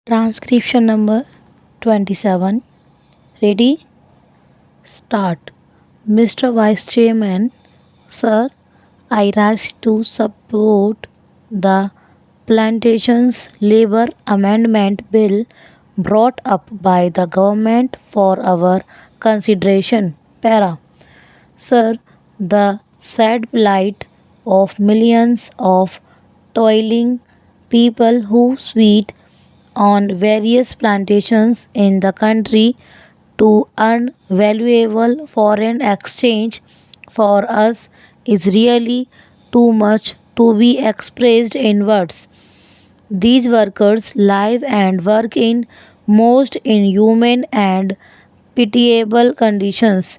Transcription number 27. Ready? Start. Mr. Vice Chairman, Sir, I rise to support the Plantations Labor Amendment Bill brought up by the government for our consideration. Para. Sir, the sad plight of millions of toiling people who sweat on various plantations in the country to earn valuable foreign exchange for us is really too much to be expressed in words. These workers live and work in most inhuman and pitiable conditions.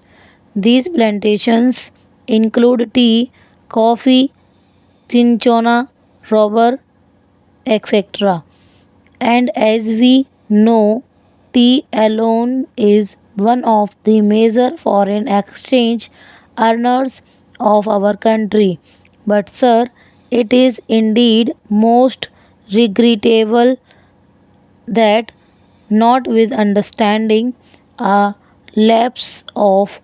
These plantations include tea, coffee, cinchona, rubber, etc. And as we know, tea alone is one of the major foreign exchange earners of our country. But, sir, it is indeed most regrettable that, not with understanding a lapse of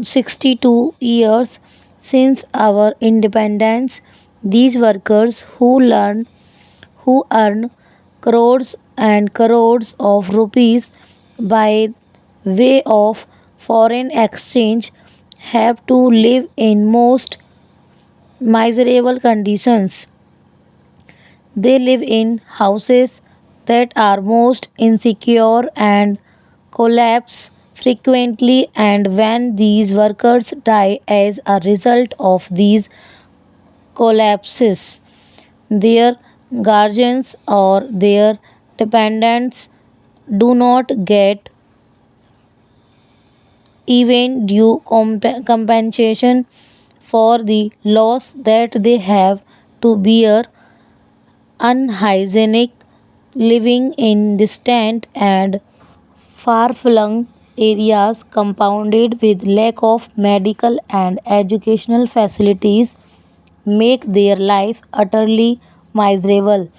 62 years since our independence, these workers who earn crores and crores of rupees by way of foreign exchange have to live in most miserable conditions. They live in houses that are most insecure and collapse frequently, and when these workers die as a result of these collapses, their guardians or their dependents do not get even due compensation for the loss that they have to bear. Unhygienic living in distant and far flung areas, compounded with lack of medical and educational facilities, make their life utterly miserable.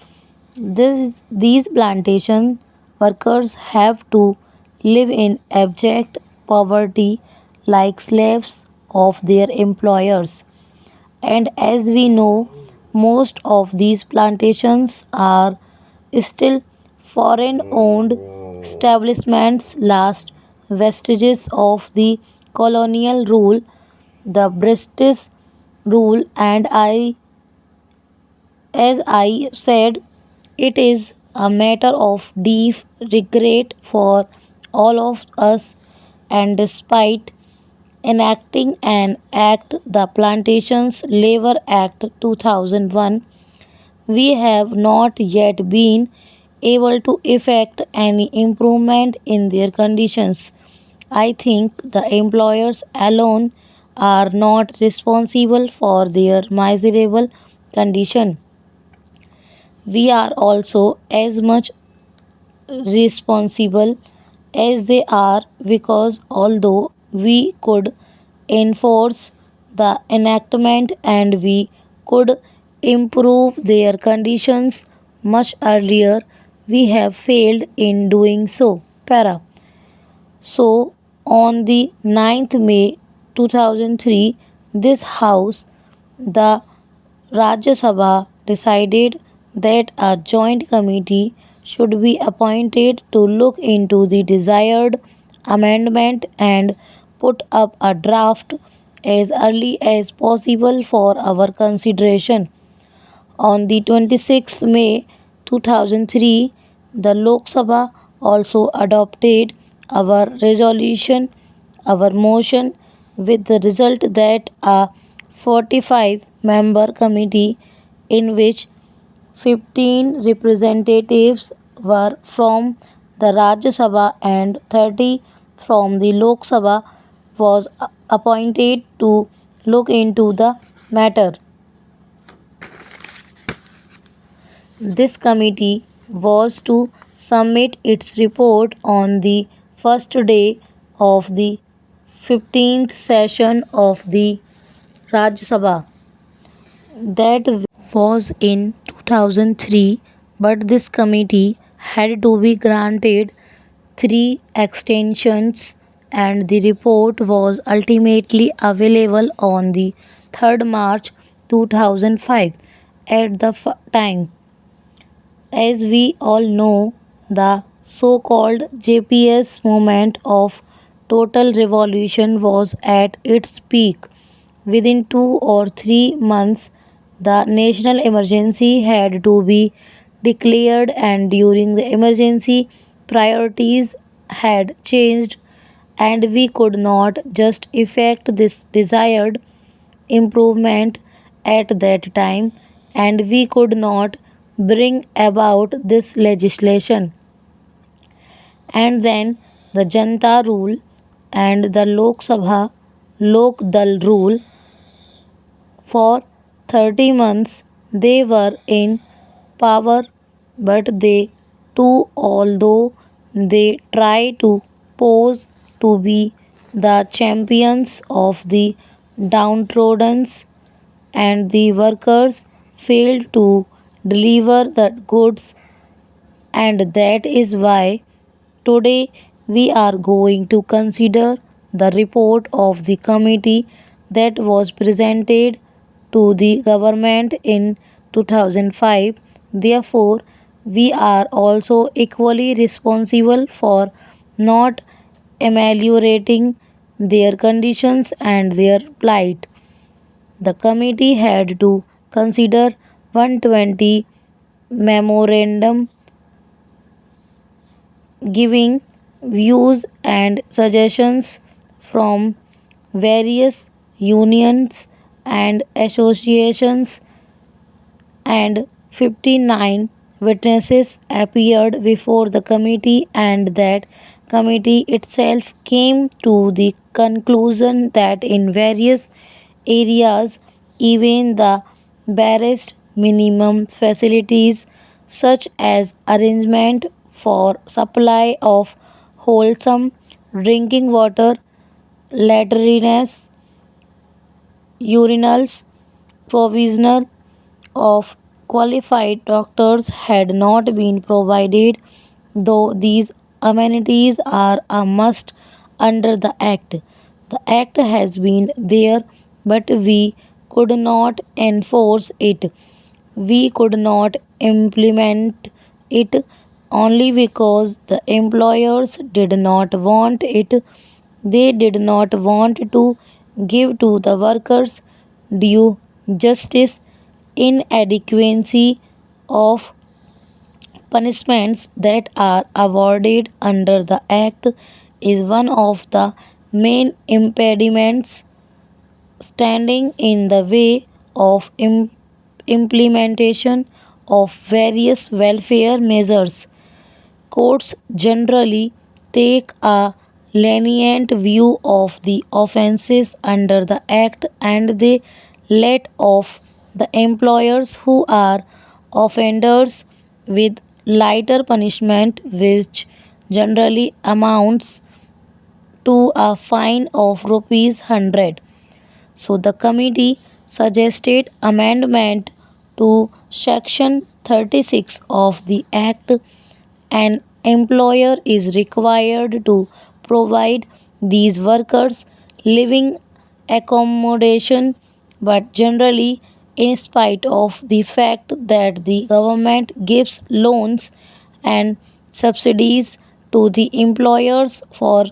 These plantation workers have to live in abject poverty like slaves of their employers. And as we know, most of these plantations are still foreign owned establishments, last vestiges of the colonial rule, the British rule, and as I said, it is a matter of deep regret for all of us, and despite enacting an act, the Plantations Labor Act 2001, we have not yet been able to effect any improvement in their conditions. I think the employers alone are not responsible for their miserable condition. We are also as much responsible as they are, because although we could enforce the enactment and we could improve their conditions much earlier, we have failed in doing so. Para. So, on the 9th May 2003, this House, the Rajya Sabha, decided that a joint committee should be appointed to look into the desired amendment and put up a draft as early as possible for our consideration. On the 26th May 2003, the Lok Sabha also adopted our resolution, our motion, with the result that a 45 member committee, in which 15 representatives were from the Rajya Sabha and 30 from the Lok Sabha, was appointed to look into the matter. This committee was to submit its report on the first day of the 15th session of the Rajya Sabha. That was in 2003, but this committee had to be granted three extensions, and the report was ultimately available on the 3rd March 2005. At the time, as we all know, the so called JPS movement of total revolution was at its peak. Within 2 or 3 months, the national emergency had to be declared, and during the emergency, priorities had changed, and we could not just effect this desired improvement at that time, and we could not bring about this legislation. And then the Janta rule and the Lok Sabha Lok Dal rule for 30 months. They were in power, but they too, although they try to pose to be the champions of the downtrodden and the workers, failed to deliver the goods, and that is why today we are going to consider the report of the committee that was presented to the government in 2005. Therefore, we are also equally responsible for not ameliorating their conditions and their plight. The committee had to consider 120 memorandum giving views and suggestions from various unions and associations, and 59 witnesses appeared before the committee, and that committee itself came to the conclusion that in various areas, even the barest minimum facilities such as arrangement for supply of wholesome drinking water, latrines, urinals, provisional of qualified doctors had not been provided, though these amenities are a must under the Act. The Act has been there, but we could not enforce it. We could not implement it only because the employers did not want it. They did not want to give to the workers due justice. Inadequacy of punishments that are awarded under the Act is one of the main impediments standing in the way of implementation of various welfare measures. Courts generally take a lenient view of the offences under the Act, and they let off the employers who are offenders with lighter punishment, which generally amounts to a fine of rupees 100. So the committee suggested amendment to section 36 of the Act. An employer is required to provide these workers living accommodation, but generally, in spite of the fact that the government gives loans and subsidies to the employers for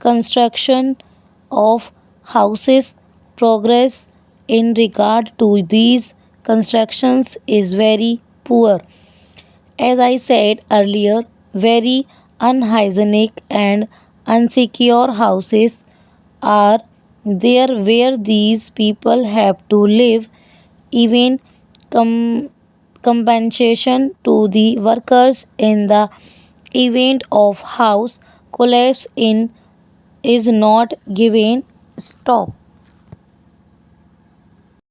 construction of houses, progress in regard to these constructions is very poor. As I said earlier, very unhygienic and unsecure houses are there where these people have to live. Even com- compensation to the workers in the event of house collapse in is not given. Stop.